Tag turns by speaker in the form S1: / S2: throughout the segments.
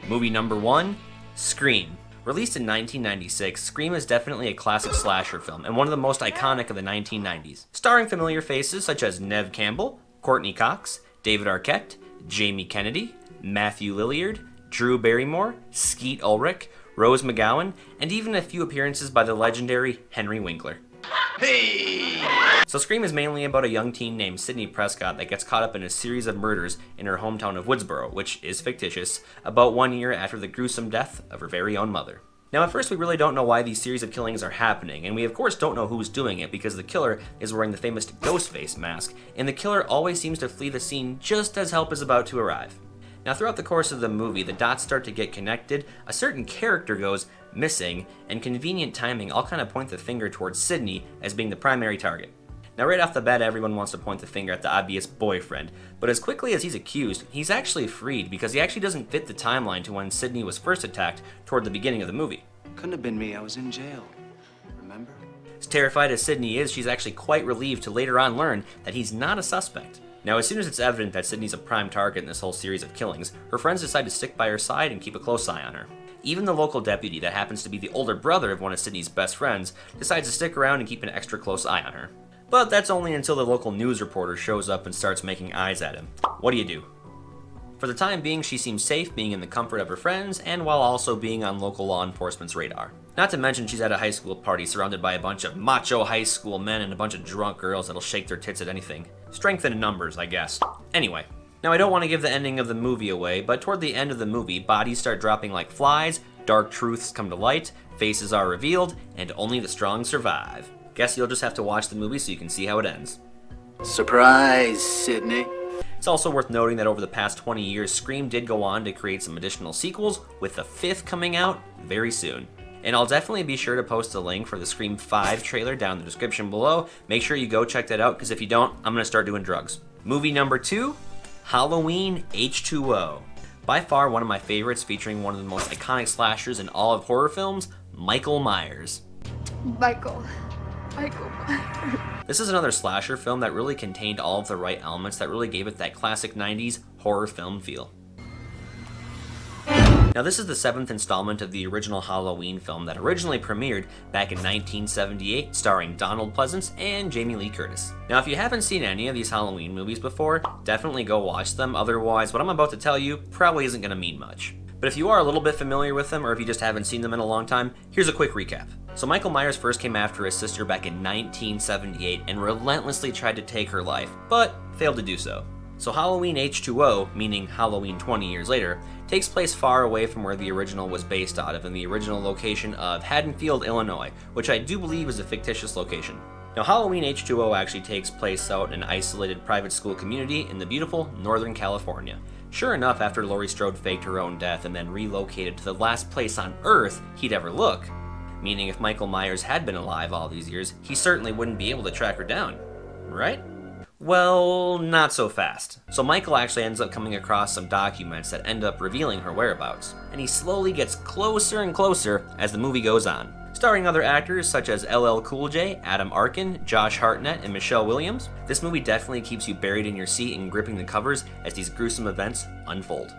S1: Movie number 1, Scream. Released in 1996, Scream is definitely a classic slasher film and one of the most iconic of the 1990s. Starring familiar faces such as Neve Campbell, Courtney Cox, David Arquette, Jamie Kennedy, Matthew Lillard, Drew Barrymore, Skeet Ulrich, Rose McGowan, and even a few appearances by the legendary Henry Winkler. Hey! So Scream is mainly about a young teen named Sidney Prescott that gets caught up in a series of murders in her hometown of Woodsboro, which is fictitious, about 1 year after the gruesome death of her very own mother. Now at first we really don't know why these series of killings are happening, and we of course don't know who's doing it because the killer is wearing the famous ghost face mask, and the killer always seems to flee the scene just as help is about to arrive. Now throughout the course of the movie, the dots start to get connected, a certain character goes missing, and convenient timing all kind of point the finger towards Sidney as being the primary target. Now right off the bat, everyone wants to point the finger at the obvious boyfriend, but as quickly as he's accused, he's actually freed because he actually doesn't fit the timeline to when Sidney was first attacked toward the beginning of the movie.
S2: Couldn't have been me, I was in jail, remember?
S1: As terrified as Sidney is, she's actually quite relieved to later on learn that he's not a suspect. Now, as soon as it's evident that Sidney's a prime target in this whole series of killings, her friends decide to stick by her side and keep a close eye on her. Even the local deputy, that happens to be the older brother of one of Sidney's best friends, decides to stick around and keep an extra close eye on her. But that's only until the local news reporter shows up and starts making eyes at him. What do you do? For the time being, she seems safe being in the comfort of her friends and while also being on local law enforcement's radar. Not to mention she's at a high school party surrounded by a bunch of macho high school men and a bunch of drunk girls that'll shake their tits at anything. Strength in numbers, I guess. Anyway, now I don't want to give the ending of the movie away, but toward the end of the movie, bodies start dropping like flies, dark truths come to light, faces are revealed, and only the strong survive. Guess you'll just have to watch the movie so you can see how it ends.
S2: Surprise, Sidney.
S1: It's also worth noting that over the past 20 years, Scream did go on to create some additional sequels, with the 5th coming out very soon. And I'll definitely be sure to post a link for the Scream 5 trailer down in the description below. Make sure you go check that out, because if you don't, I'm going to start doing drugs. Movie number 2, Halloween H2O. By far one of my favorites, featuring one of the most iconic slashers in all of horror films, Michael Myers.
S3: Michael Myers.
S1: This is another slasher film that really contained all of the right elements that really gave it that classic 90s horror film feel. Now this is the 7th installment of the original Halloween film that originally premiered back in 1978, starring Donald Pleasance and Jamie Lee Curtis. Now if you haven't seen any of these Halloween movies before, definitely go watch them, otherwise what I'm about to tell you probably isn't going to mean much. But if you are a little bit familiar with them, or if you just haven't seen them in a long time, here's a quick recap. So Michael Myers first came after his sister back in 1978 and relentlessly tried to take her life, but failed to do so. So Halloween H2O, meaning Halloween 20 years later, takes place far away from where the original was based out of, in the original location of Haddonfield, Illinois, which I do believe is a fictitious location. Now Halloween H2O actually takes place out in an isolated private school community in the beautiful Northern California. Sure enough, after Laurie Strode faked her own death and then relocated to the last place on Earth he'd ever look, meaning if Michael Myers had been alive all these years, he certainly wouldn't be able to track her down, right? Well, not so fast. So Michael actually ends up coming across some documents that end up revealing her whereabouts, and he slowly gets closer and closer as the movie goes on. Starring other actors such as LL Cool J, Adam Arkin, Josh Hartnett, and Michelle Williams, this movie definitely keeps you buried in your seat and gripping the covers as these gruesome events unfold.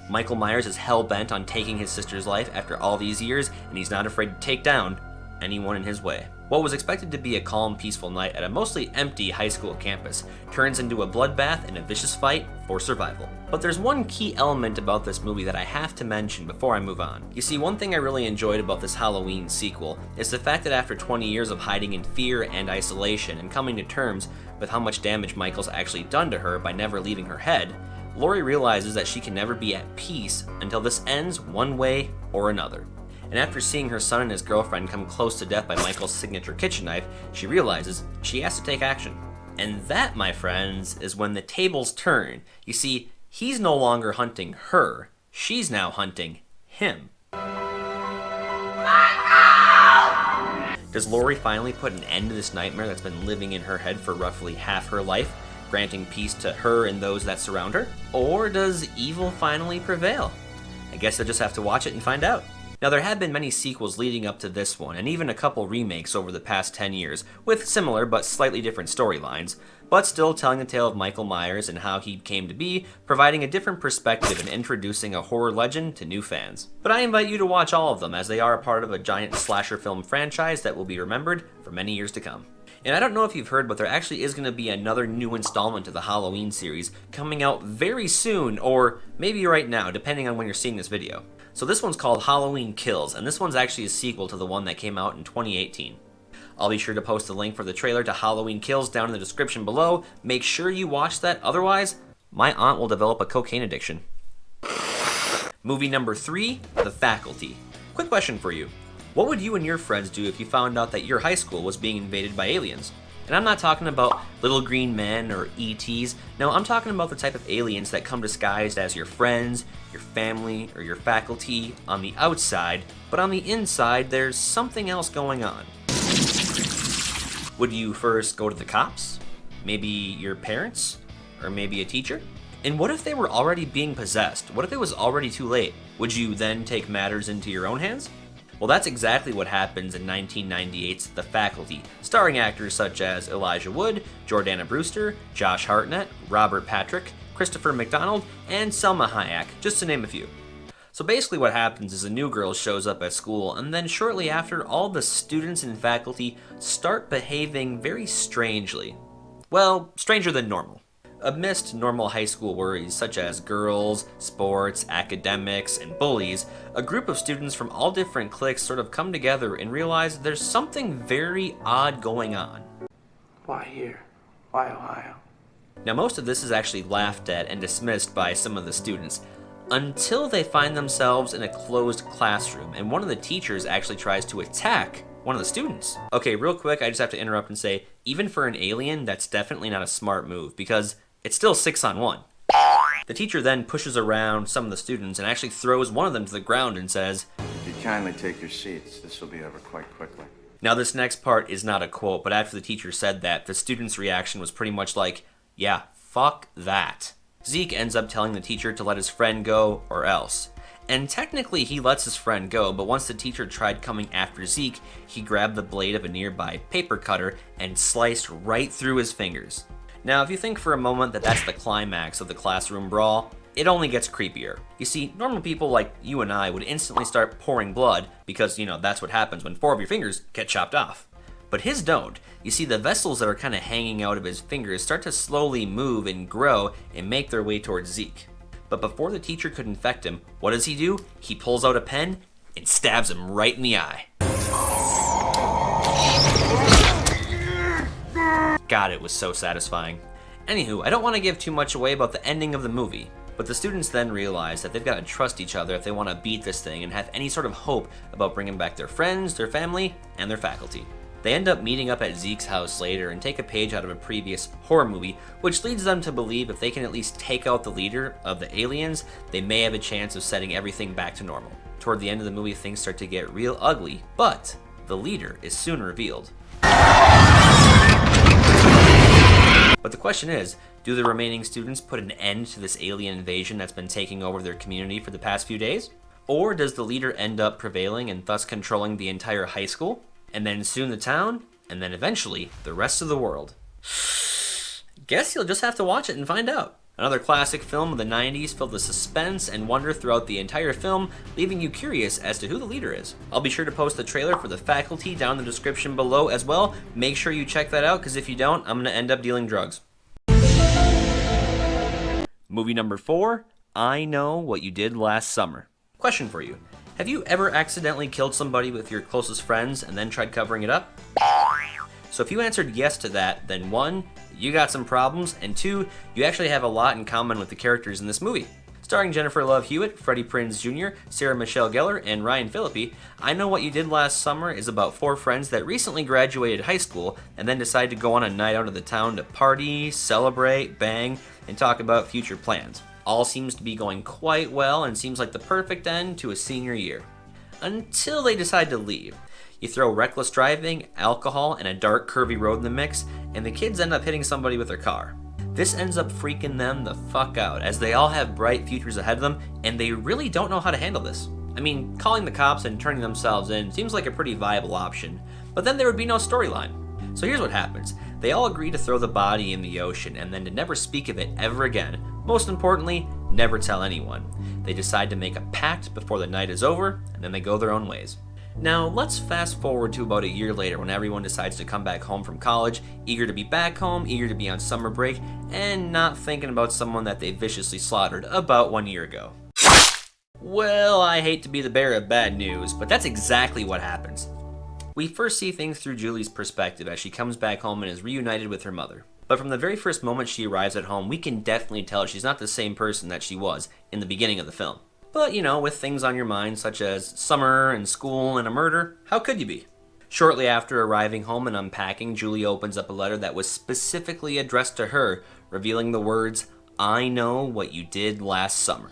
S1: Michael Myers is hell-bent on taking his sister's life after all these years, and he's not afraid to take down anyone in his way. What was expected to be a calm, peaceful night at a mostly empty high school campus turns into a bloodbath and a vicious fight for survival. But there's one key element about this movie that I have to mention before I move on. You see, one thing I really enjoyed about this Halloween sequel is the fact that after 20 years of hiding in fear and isolation and coming to terms with how much damage Michael's actually done to her by never leaving her head, Laurie realizes that she can never be at peace until this ends one way or another. And after seeing her son and his girlfriend come close to death by Michael's signature kitchen knife, she realizes she has to take action. And that, my friends, is when the tables turn. You see, he's no longer hunting her, she's now hunting him. Does Laurie finally put an end to this nightmare that's been living in her head for roughly half her life, granting peace to her and those that surround her? Or does evil finally prevail? I guess you'll just have to watch it and find out. Now, there have been many sequels leading up to this one, and even a couple remakes over the past 10 years, with similar but slightly different storylines, but still telling the tale of Michael Myers and how he came to be, providing a different perspective and introducing a horror legend to new fans. But I invite you to watch all of them, as they are a part of a giant slasher film franchise that will be remembered for many years to come. And I don't know if you've heard, but there actually is going to be another new installment of the Halloween series coming out very soon, or maybe right now, depending on when you're seeing this video. So this one's called Halloween Kills, and this one's actually a sequel to the one that came out in 2018. I'll be sure to post a link for the trailer to Halloween Kills down in the description below. Make sure you watch that, otherwise, my aunt will develop a cocaine addiction. Movie number 3, The Faculty. Quick question for you. What would you and your friends do if you found out that your high school was being invaded by aliens? And I'm not talking about little green men or ETs. No, I'm talking about the type of aliens that come disguised as your friends, your family, or your faculty on the outside, but on the inside, there's something else going on. Would you first go to the cops? Maybe your parents? Or maybe a teacher? And what if they were already being possessed? What if it was already too late? Would you then take matters into your own hands? Well, that's exactly what happens in 1998's The Faculty, starring actors such as Elijah Wood, Jordana Brewster, Josh Hartnett, Robert Patrick, Christopher McDonald, and Selma Hayek, just to name a few. So basically what happens is a new girl shows up at school, and then shortly after, all the students and faculty start behaving very strangely. Well, stranger than normal. Amidst normal high school worries such as girls, sports, academics, and bullies, a group of students from all different cliques sort of come together and realize there's something very odd going on.
S2: Why here? Why Ohio?
S1: Now, most of this is actually laughed at and dismissed by some of the students, until they find themselves in a closed classroom, and one of the teachers actually tries to attack one of the students. Okay, real quick, I just have to interrupt and say, even for an alien, that's definitely not a smart move, because it's still 6-on-1. The teacher then pushes around some of the students and actually throws one of them to the ground and says,
S3: "If you kindly take your seats, this will be over quite quickly."
S1: Now this next part is not a quote, but after the teacher said that, the student's reaction was pretty much like, yeah, fuck that. Zeke ends up telling the teacher to let his friend go or else. And technically he lets his friend go, but once the teacher tried coming after Zeke, he grabbed the blade of a nearby paper cutter and sliced right through his fingers. Now, if you think for a moment that that's the climax of the classroom brawl, it only gets creepier. You see, normal people like you and I would instantly start pouring blood because, that's what happens when 4 of your fingers get chopped off. But his don't. You see, the vessels that are kind of hanging out of his fingers start to slowly move and grow and make their way towards Zeke. But before the teacher could infect him, what does he do? He pulls out a pen and stabs him right in the eye. God, it was so satisfying. Anywho, I don't want to give too much away about the ending of the movie, but the students then realize that they've got to trust each other if they want to beat this thing and have any sort of hope about bringing back their friends, their family, and their faculty. They end up meeting up at Zeke's house later and take a page out of a previous horror movie, which leads them to believe if they can at least take out the leader of the aliens, they may have a chance of setting everything back to normal. Toward the end of the movie, things start to get real ugly, but the leader is soon revealed. But the question is, do the remaining students put an end to this alien invasion that's been taking over their community for the past few days? Or does the leader end up prevailing and thus controlling the entire high school? And then soon the town, and then eventually the rest of the world? Guess you'll just have to watch it and find out. Another classic film of the 90s filled with suspense and wonder throughout the entire film, leaving you curious as to who the leader is. I'll be sure to post the trailer for The Faculty down in the description below as well. Make sure you check that out, because if you don't, I'm going to end up dealing drugs. Movie number 4, I Know What You Did Last Summer. Question for you. Have you ever accidentally killed somebody with your closest friends and then tried covering it up? So if you answered yes to that, then 1, you got some problems, and 2, you actually have a lot in common with the characters in this movie. Starring Jennifer Love Hewitt, Freddie Prinze Jr., Sarah Michelle Gellar, and Ryan Phillippe, I Know What You Did Last Summer is about 4 friends that recently graduated high school and then decide to go on a night out of the town to party, celebrate, bang, and talk about future plans. All seems to be going quite well and seems like the perfect end to a senior year. Until they decide to leave. You throw reckless driving, alcohol, and a dark, curvy road in the mix, and the kids end up hitting somebody with their car. This ends up freaking them the fuck out, as they all have bright futures ahead of them, and they really don't know how to handle this. I mean, calling the cops and turning themselves in seems like a pretty viable option, but then there would be no storyline. So here's what happens. They all agree to throw the body in the ocean and then to never speak of it ever again. Most importantly, never tell anyone. They decide to make a pact before the night is over, and then they go their own ways. Now, let's fast forward to about a year later when everyone decides to come back home from college, eager to be back home, eager to be on summer break, and not thinking about someone that they viciously slaughtered about 1 year ago. Well, I hate to be the bearer of bad news, but that's exactly what happens. We first see things through Julie's perspective as she comes back home and is reunited with her mother. But from the very first moment she arrives at home, we can definitely tell she's not the same person that she was in the beginning of the film. But, with things on your mind such as summer and school and a murder, how could you be? Shortly after arriving home and unpacking, Julie opens up a letter that was specifically addressed to her, revealing the words, "I know what you did last summer."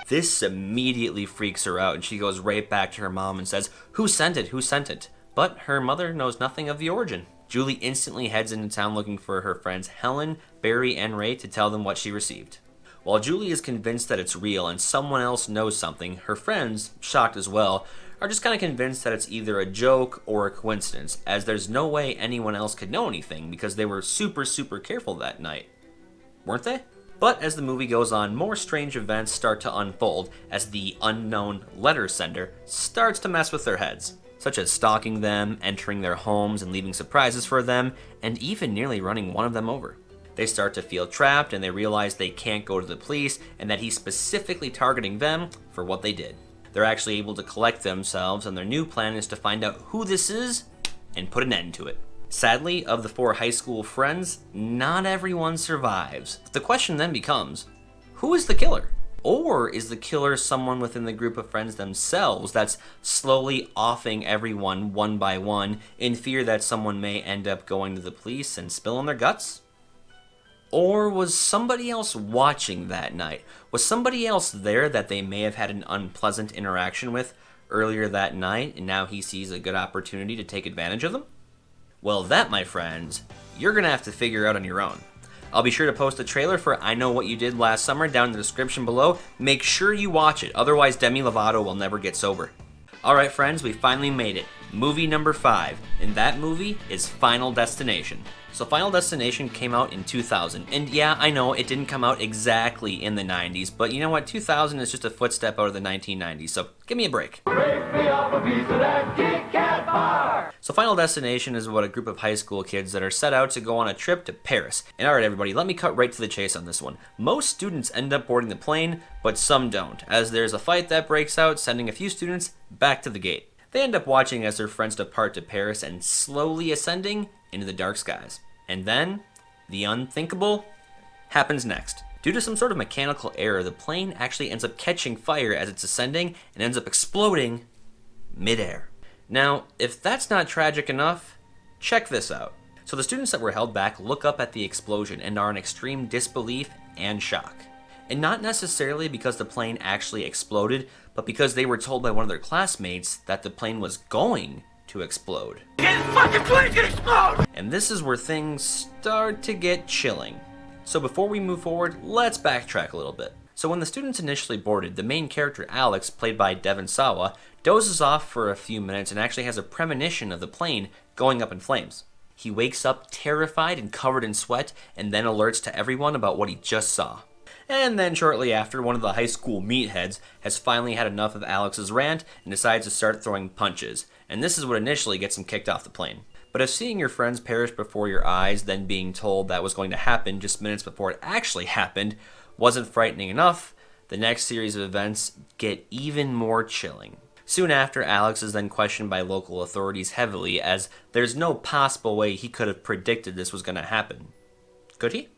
S1: This immediately freaks her out, and she goes right back to her mom and says, "Who sent it? Who sent it?" But her mother knows nothing of the origin. Julie instantly heads into town looking for her friends Helen, Barry, and Ray to tell them what she received. While Julie is convinced that it's real and someone else knows something, her friends, shocked as well, are just kind of convinced that it's either a joke or a coincidence, as there's no way anyone else could know anything because they were super careful that night. Weren't they? But as the movie goes on, more strange events start to unfold as the unknown letter sender starts to mess with their heads, such as stalking them, entering their homes and leaving surprises for them, and even nearly running one of them over. They start to feel trapped and they realize they can't go to the police and that he's specifically targeting them for what they did. They're actually able to collect themselves, and their new plan is to find out who this is and put an end to it. Sadly, of the 4 high school friends, not everyone survives. The question then becomes, who is the killer? Or is the killer someone within the group of friends themselves that's slowly offing everyone one by one in fear that someone may end up going to the police and spilling their guts? Or was somebody else watching that night? Was somebody else there that they may have had an unpleasant interaction with earlier that night, and now he sees a good opportunity to take advantage of them? Well, that, my friends, you're going to have to figure out on your own. I'll be sure to post a trailer for I Know What You Did Last Summer down in the description below. Make sure you watch it, otherwise Demi Lovato will never get sober. Alright friends, we finally made it. Movie number 5, and that movie is Final Destination. So Final Destination came out in 2000, and yeah, I know it didn't come out exactly in the 90s, but you know what, 2000 is just a footstep out of the 1990s, so give me a break.
S4: Break me off a piece of that Kit Kat bar.
S1: So Final Destination is about a group of high school kids that are set out to go on a trip to Paris. And alright everybody, let me cut right to the chase on this one. Most students end up boarding the plane, but some don't, as there's a fight that breaks out, sending a few students back to the gate. They end up watching as their friends depart to Paris and slowly ascending into the dark skies. And then, the unthinkable happens next. Due to some sort of mechanical error, the plane actually ends up catching fire as it's ascending and ends up exploding mid-air. Now, if that's not tragic enough, check this out. So the students that were held back look up at the explosion and are in extreme disbelief and shock. And not necessarily because the plane actually exploded, but because they were told by one of their classmates that the plane was going to explode.
S4: This fucking plane can explode!
S1: And this is where things start to get chilling. So before we move forward, let's backtrack a little bit. So when the students initially boarded, the main character Alex, played by Devon Sawa, dozes off for a few minutes and actually has a premonition of the plane going up in flames. He wakes up terrified and covered in sweat and then alerts to everyone about what he just saw. And then shortly after, one of the high school meatheads has finally had enough of Alex's rant and decides to start throwing punches. And this is what initially gets him kicked off the plane. But if seeing your friends perish before your eyes, then being told that was going to happen just minutes before it actually happened, wasn't frightening enough, the next series of events get even more chilling. Soon after, Alex is then questioned by local authorities heavily, as there's no possible way he could have predicted this was going to happen. Could he?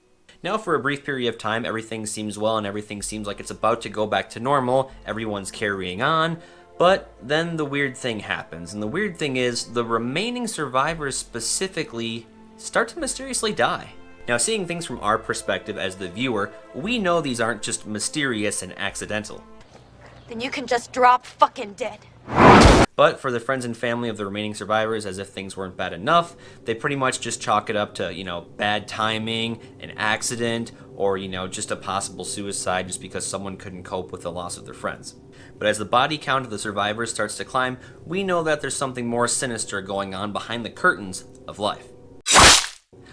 S1: Now for a brief period of time, everything seems well and everything seems like it's about to go back to normal, everyone's carrying on, but then the weird thing happens, and the weird thing is the remaining survivors specifically start to mysteriously die. Now seeing things from our perspective as the viewer, we know these aren't just mysterious and accidental.
S5: Then you can just drop fucking dead.
S1: But for the friends and family of the remaining survivors, as if things weren't bad enough, they pretty much just chalk it up to, bad timing, an accident, or, just a possible suicide just because someone couldn't cope with the loss of their friends. But as the body count of the survivors starts to climb, we know that there's something more sinister going on behind the curtains of life.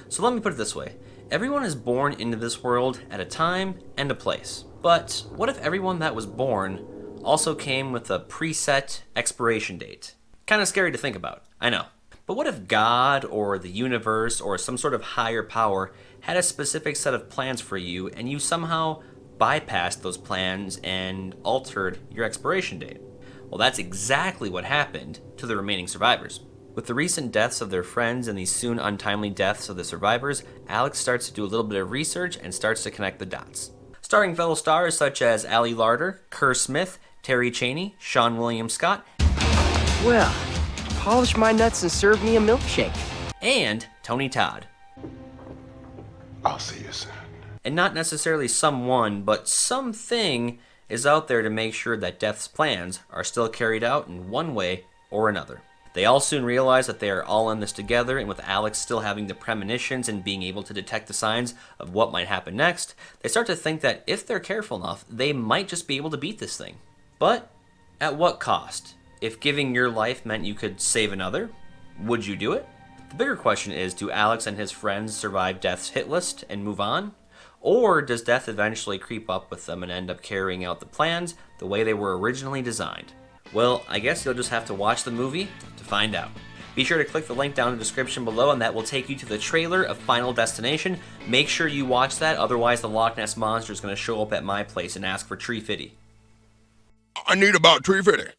S1: So let me put it this way. Everyone is born into this world at a time and a place. But what if everyone that was born also came with a preset expiration date? Kind of scary to think about, I know. But what if God or the universe or some sort of higher power had a specific set of plans for you and you somehow bypassed those plans and altered your expiration date? Well, that's exactly what happened to the remaining survivors. With the recent deaths of their friends and the soon untimely deaths of the survivors, Alex starts to do a little bit of research and starts to connect the dots. Starring fellow stars such as Ali Larter, Kerr Smith, Terry Chaney, Sean William Scott,
S5: Well, polish my nuts and serve me a milkshake.
S1: and Tony Todd.
S6: I'll see you soon.
S1: And not necessarily someone, but something is out there to make sure that Death's plans are still carried out in one way or another. They all soon realize that they are all in this together, and with Alex still having the premonitions and being able to detect the signs of what might happen next, they start to think that if they're careful enough, they might just be able to beat this thing. But at what cost? If giving your life meant you could save another, would you do it? The bigger question is, do Alex and his friends survive Death's hit list and move on? Or does Death eventually creep up with them and end up carrying out the plans the way they were originally designed? Well, I guess you'll just have to watch the movie to find out. Be sure to click the link down in the description below, and that will take you to the trailer of Final Destination. Make sure you watch that, otherwise the Loch Ness Monster is going to show up at my place and ask for Tree Fitty.
S6: I need about 350.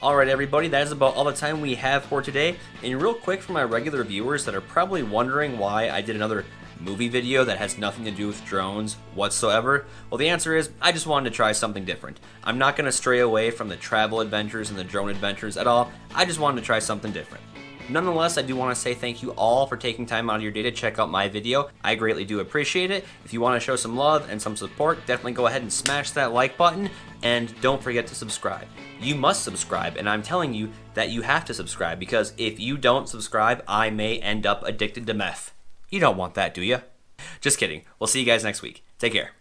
S1: Alright everybody, that is about all the time we have for today. And real quick for my regular viewers that are probably wondering why I did another movie video that has nothing to do with drones whatsoever, well, the answer is I just wanted to try something different. I'm not going to stray away from the travel adventures and the drone adventures at all. I just wanted to try something different. Nonetheless, I do want to say thank you all for taking time out of your day to check out my video. I greatly do appreciate it. If you want to show some love and some support, definitely go ahead and smash that like button, and don't forget to subscribe. You must subscribe, and I'm telling you that you have to subscribe, because if you don't subscribe, I may end up addicted to meth. You don't want that, do you? Just kidding. We'll see you guys next week. Take care.